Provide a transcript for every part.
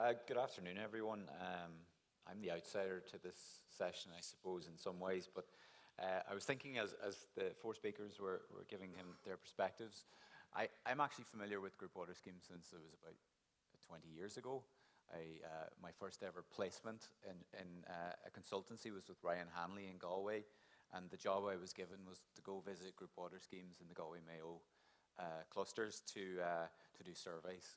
Good afternoon, everyone. I'm the outsider to this session, I suppose, in some ways, but I was thinking as the four speakers were giving him their perspectives, I'm actually familiar with group water schemes since it was about 20 years ago. My first ever placement in a consultancy was with Ryan Hanley in Galway, and the job I was given was to go visit group water schemes in the Galway Mayo clusters to do surveys.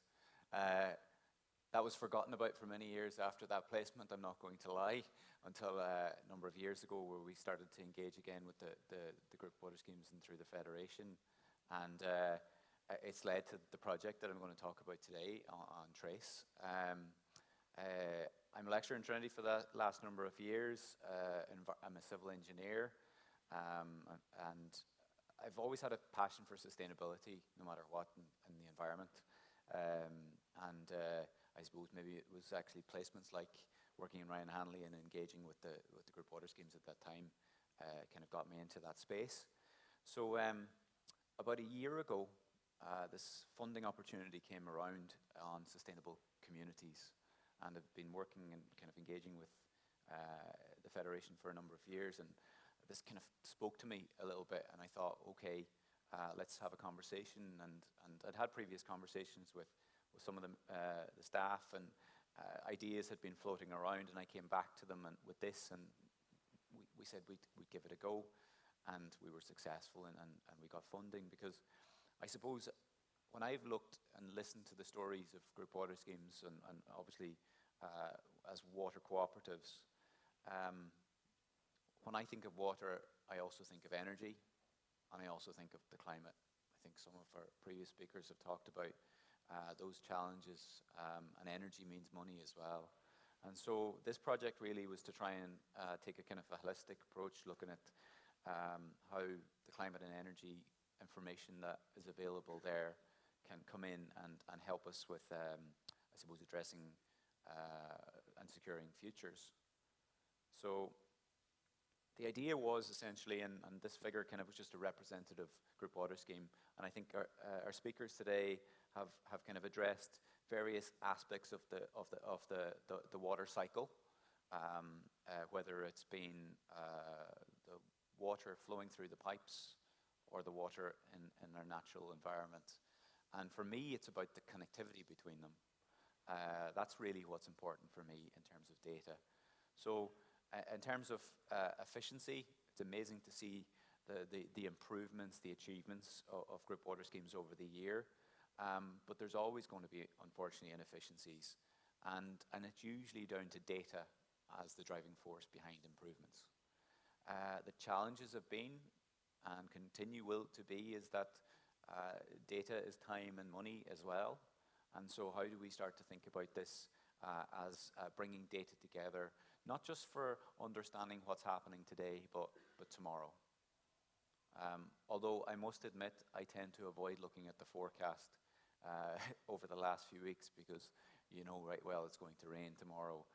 That was forgotten about for many years after that placement, I'm not going to lie, until a number of years ago where we started to engage again with the group water schemes and through the Federation. And it's led to the project that I'm going to talk about today on Trace. I'm a lecturer in Trinity for the last number of years. I'm a civil engineer, and I've always had a passion for sustainability, no matter what, in the environment. I suppose maybe it was actually placements like working in Ryan Hanley and engaging with the group water schemes at that time kind of got me into that space. So about a year ago, this funding opportunity came around on sustainable communities, and I've been working and kind of engaging with the Federation for a number of years, and this kind of spoke to me a little bit, and I thought, okay, let's have a conversation, and I'd had previous conversations with some of the staff, and ideas had been floating around, and I came back to them with this, and we said we'd give it a go, and we were successful, and we got funding, because I suppose when I've looked and listened to the stories of group water schemes, and obviously as water cooperatives, when I think of water, I also think of energy, and I also think of the climate. I think some of our previous speakers have talked about those challenges, and energy means money as well. And so this project really was to try and take a kind of a holistic approach, looking at how the climate and energy information that is available there can come in and help us with, I suppose, addressing and securing futures. So the idea was essentially, and this figure kind of was just a representative group water scheme, and I think our speakers today have kind of addressed various aspects of the water cycle, whether it's been the water flowing through the pipes or the water in our natural environment. And for me, it's about the connectivity between them. That's really what's important for me in terms of data. So in terms of efficiency, it's amazing to see the improvements, the achievements of group water schemes over the year. But there's always going to be, unfortunately, inefficiencies. And it's usually down to data as the driving force behind improvements. The challenges have been, and will to be, is that data is time and money as well. And so how do we start to think about this as bringing data together, not just for understanding what's happening today, but tomorrow. Although I must admit, I tend to avoid looking at the forecast over the last few weeks, because you know right well it's going to rain tomorrow.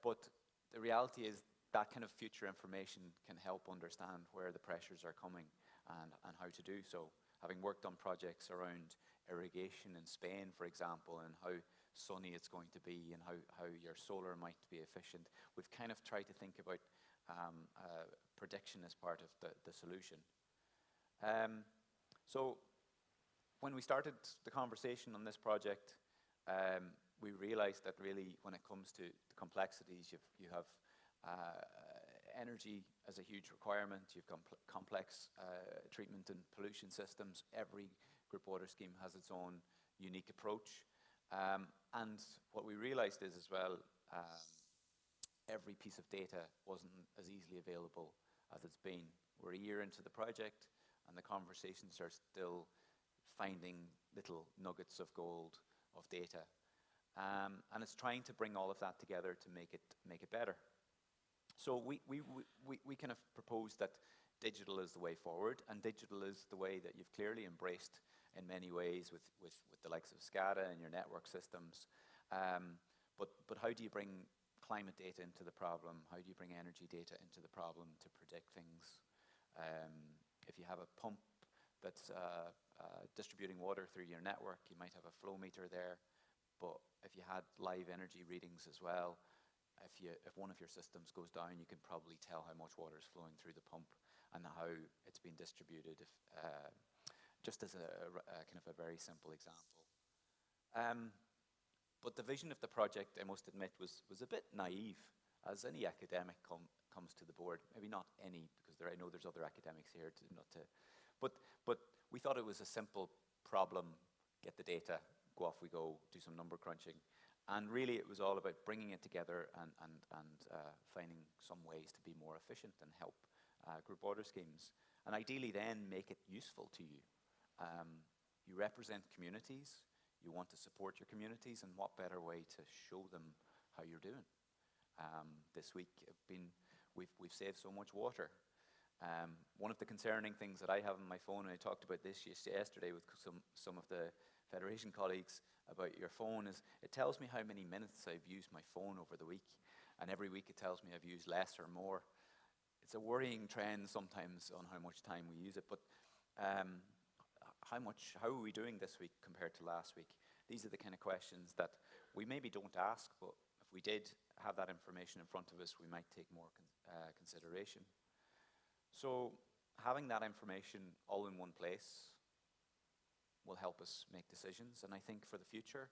But the reality is that kind of future information can help understand where the pressures are coming and how to do so. Having worked on projects around irrigation in Spain, for example, and how sunny it's going to be and how your solar might be efficient, we've kind of tried to think about prediction as part of the solution. So when we started the conversation on this project, we realized that really when it comes to the complexities, you have energy as a huge requirement, you've got complex treatment and pollution systems. Every group water scheme has its own unique approach. And what we realized is as well, every piece of data wasn't as easily available as it's been. We're a year into the project, and the conversations are still finding little nuggets of gold of data. And it's trying to bring all of that together to make it better. So we kind of proposed that digital is the way forward, and digital is the way that you've clearly embraced in many ways with the likes of SCADA and your network systems. But how do you bring climate data into the problem? How do you bring energy data into the problem to predict things? If you have a pump that's distributing water through your network, you might have a flow meter there. but if you had live energy readings as well, if one of your systems goes down, you can probably tell how much water is flowing through the pump and how it's been distributed, just as a kind of a very simple example. But the vision of the project, I must admit, was a bit naive, as any academic comes to the board. Maybe not any, because I know there's other academics here but we thought it was a simple problem: get the data, go off we go, do some number crunching. And really it was all about bringing it together and finding some ways to be more efficient and help group water schemes. And ideally then make it useful to you. You represent communities, you want to support your communities, and what better way to show them how you're doing? This week we've saved so much water. One of the concerning things that I have on my phone, and I talked about this yesterday with some of the Federation colleagues about your phone, is it tells me how many minutes I've used my phone over the week, and every week it tells me I've used less or more. It's a worrying trend sometimes on how much time we use it, but how are we doing this week compared to last week? These are the kind of questions that we maybe don't ask, but if we did have that information in front of us, we might take more consideration. So having that information all in one place will help us make decisions, and I think for the future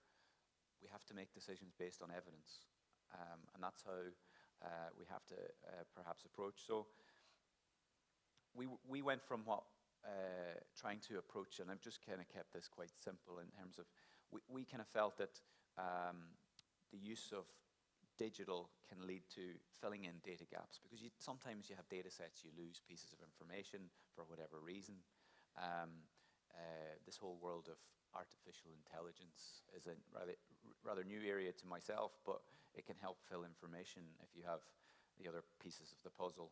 we have to make decisions based on evidence, and that's how we have to perhaps approach. So we went from trying to approach, and I've just kind of kept this quite simple in terms of we kind of felt that the use of digital can lead to filling in data gaps, because sometimes you have data sets, you lose pieces of information for whatever reason. This whole world of artificial intelligence is a rather new area to myself, but it can help fill information if you have the other pieces of the puzzle.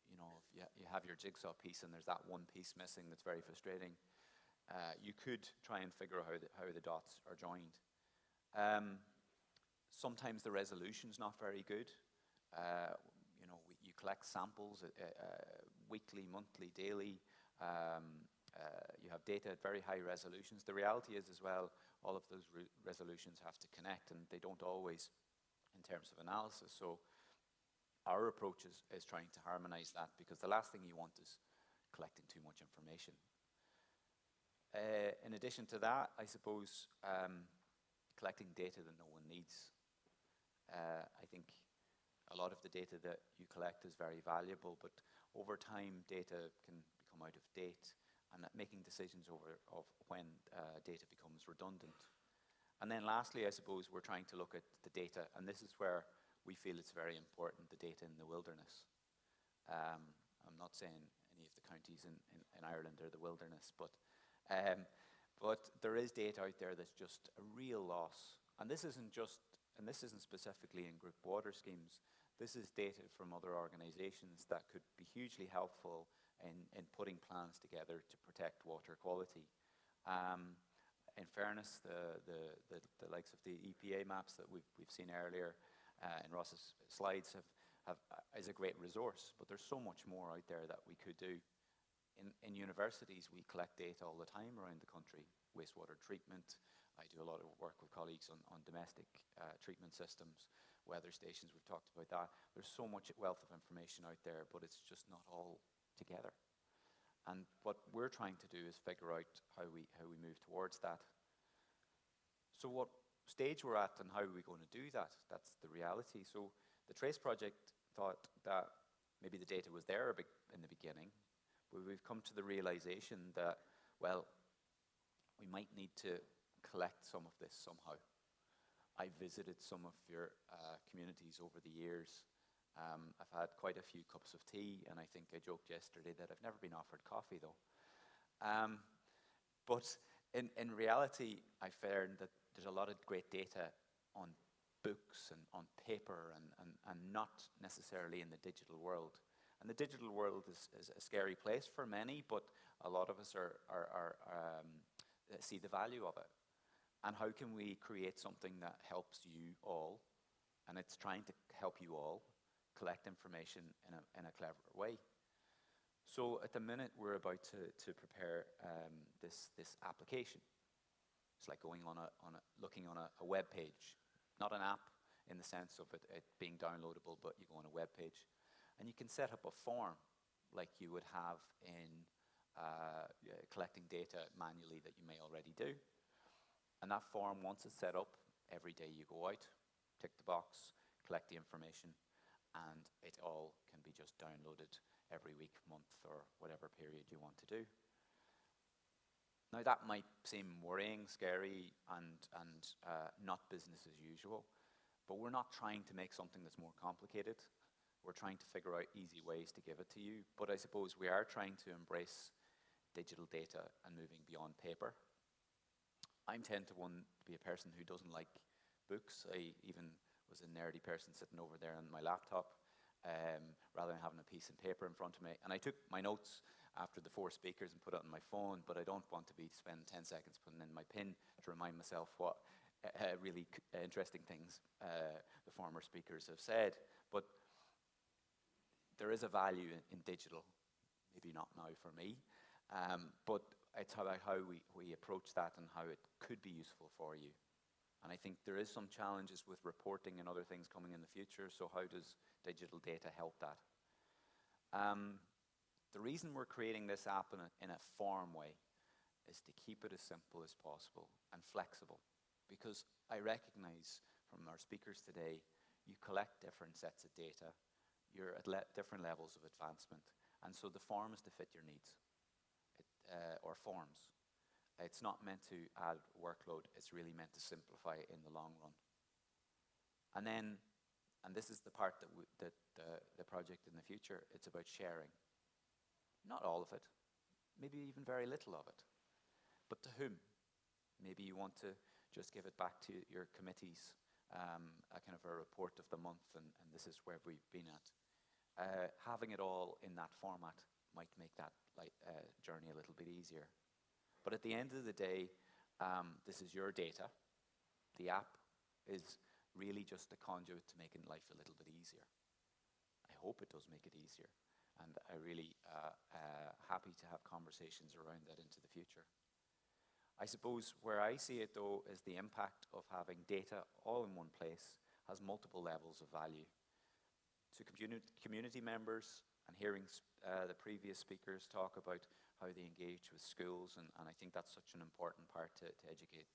You know, if you have your jigsaw piece and there's that one piece missing that's very frustrating, you could try and figure out how the dots are joined. Sometimes the resolution's not very good. You know, you collect samples weekly, monthly, daily. You have data at very high resolutions. The reality is as well, all of those resolutions have to connect, and they don't always in terms of analysis. So our approach is trying to harmonize that, because the last thing you want is collecting too much information. In addition to that, I suppose collecting data that no one needs. I think a lot of the data that you collect is very valuable, but over time data can become out of date, and making decisions of when data becomes redundant. And then lastly, I suppose we're trying to look at the data, and this is where we feel it's very important, the data in the wilderness. I'm not saying any of the counties in Ireland are the wilderness, but there is data out there that's just a real loss. And this isn't specifically in group water schemes. This is data from other organizations that could be hugely helpful in putting plans together to protect water quality. In fairness, the likes of the EPA maps that we've seen earlier in Ross's slides is a great resource, but there's so much more out there that we could do. In universities, we collect data all the time around the country, wastewater treatment. I do a lot of work with colleagues on domestic treatment systems, weather stations, we've talked about that. There's so much wealth of information out there, but it's just not all together. And what we're trying to do is figure out how we move towards that. So what stage we're at and how are we going to do that? That's the reality. So the TRACE project thought that maybe the data was there in the beginning, but we've come to the realization that, well, we might need to collect some of this somehow. I visited some of your communities over the years. I've had quite a few cups of tea, and I think I joked yesterday that I've never been offered coffee though. But in reality, I found that there's a lot of great data on books and on paper and not necessarily in the digital world. And the digital world is a scary place for many, but a lot of us see the value of it. And how can we create something that helps you all, and it's trying to help you all collect information in a clever way. So at the minute, we're about to prepare this application. It's like going looking on a web page, not an app in the sense of it being downloadable, but you go on a web page. And you can set up a form like you would have in collecting data manually that you may already do. And that form, once it's set up, every day you go out, tick the box, collect the information, and it all can be just downloaded every week, month, or whatever period you want to do. Now that might seem worrying, scary, and not business as usual, but we're not trying to make something that's more complicated. We're trying to figure out easy ways to give it to you, but I suppose we are trying to embrace digital data and moving beyond paper. I tend to be a person who doesn't like books. I even was a nerdy person sitting over there on my laptop rather than having a piece of paper in front of me. And I took my notes after the 4 speakers and put it on my phone, but I don't want to spend 10 seconds putting in my pin to remind myself what really interesting things the former speakers have said. But there is a value in digital, maybe not now for me, but it's about how we approach that and how it could be useful for you. And I think there is some challenges with reporting and other things coming in the future, so how does digital data help that? The reason we're creating this app in a form way is to keep it as simple as possible and flexible, because I recognize from our speakers today, you collect different sets of data, you're at different levels of advancement, and so the form is to fit your needs, or forms. It's not meant to add workload, it's really meant to simplify it in the long run. And then, and this is the part that the project in the future, it's about sharing. Not all of it, maybe even very little of it, but to whom? Maybe you want to just give it back to your committees, a kind of a report of the month, and this is where we've been at. Having it all in that format might make that journey a little bit easier. But at the end of the day, this is your data. The app is really just a conduit to making life a little bit easier. I hope it does make it easier. And I really happy to have conversations around that into the future. I suppose where I see it though is the impact of having data all in one place has multiple levels of value. To community members, and hearing the previous speakers talk about how they engage with schools, and I think that's such an important part to educate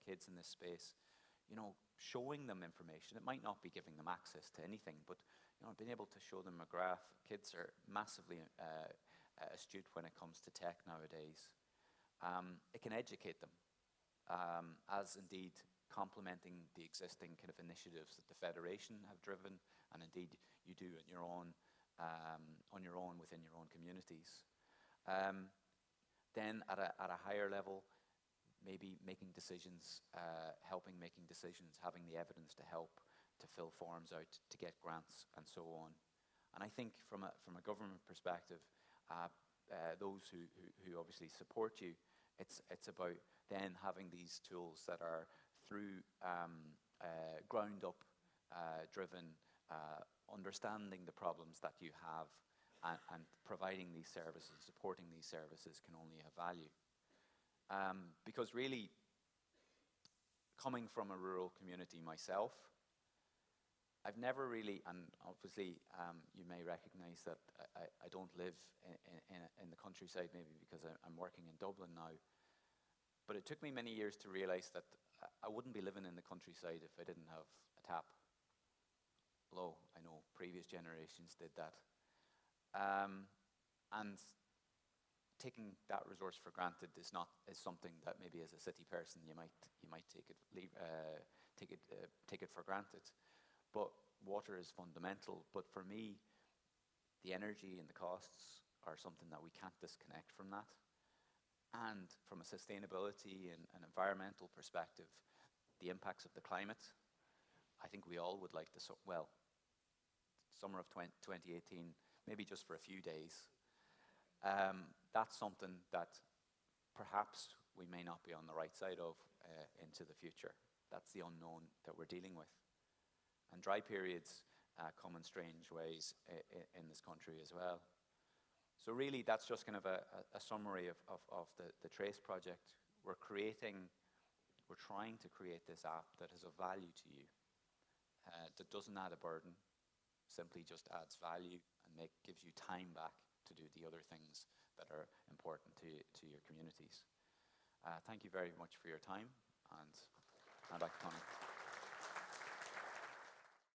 kids in this space. You know, showing them information. It might not be giving them access to anything, but you know, being able to show them a graph. Kids are massively astute when it comes to tech nowadays. It can educate them, as indeed complementing the existing kind of initiatives that the Federation have driven, and indeed you do on your own within your own communities. Then at a higher level, maybe making decisions, helping making decisions, having the evidence to help to fill forms out, to get grants, and so on. And I think from a government perspective, those who obviously support you, it's about then having these tools that are through ground up driven, understanding the problems that you have, and providing these services, supporting these services can only have value. Because really, coming from a rural community myself, I've never really, and obviously you may recognize that I don't live in the countryside, maybe because I'm working in Dublin now, but it took me many years to realize that I wouldn't be living in the countryside if I didn't have a tap. Although I know previous generations did that. And taking that resource for granted is something that maybe as a city person you might take it for granted. But water is fundamental. But for me, the energy and the costs are something that we can't disconnect from that. And from a sustainability and an environmental perspective, the impacts of the climate, I think we all would like to, summer of 2018, maybe just for a few days. That's something that perhaps we may not be on the right side of into the future. That's the unknown that we're dealing with. And dry periods come in strange ways in this country as well. So really, that's just kind of a summary of the Trace project. We're creating we're trying to create this app that has a value to you, that doesn't add a burden, simply just adds value and gives you time back to do the other things that are important to your communities. Thank you very much for your time, and back to Connie.